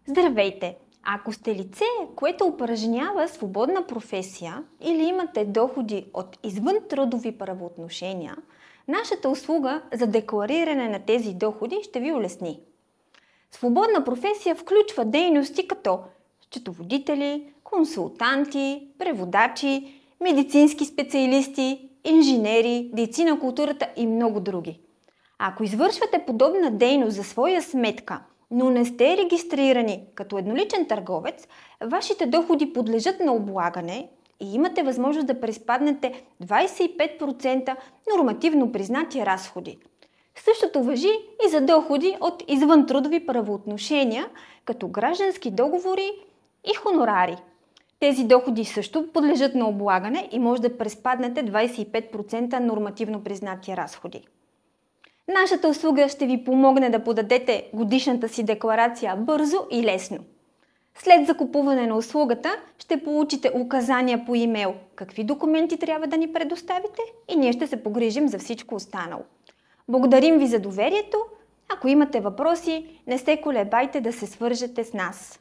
Здравейте! Ако сте лице, което упражнява свободна професия или имате доходи от извън трудови правоотношения, нашата услуга за деклариране на тези доходи ще ви улесни. Свободна професия включва дейности като счетоводители, консултанти, преводачи, медицински специалисти, инженери, дейци на културата и много други. Ако извършвате подобна дейност за своя сметка, но не сте регистрирани като едноличен търговец, вашите доходи подлежат на облагане и имате възможност да приспаднете 25% нормативно признати разходи. Същото важи и за доходи от извънтрудови правоотношения, като граждански договори и хонорари. Тези доходи също подлежат на облагане и може да приспаднете 25% нормативно признати разходи. Нашата услуга ще ви помогне да подадете годишната си декларация бързо и лесно. След закупуване на услугата ще получите указания по имейл какви документи трябва да ни предоставите и ние ще се погрижим за всичко останало. Благодарим ви за доверието. Ако имате въпроси, не се колебайте да се свържете с нас.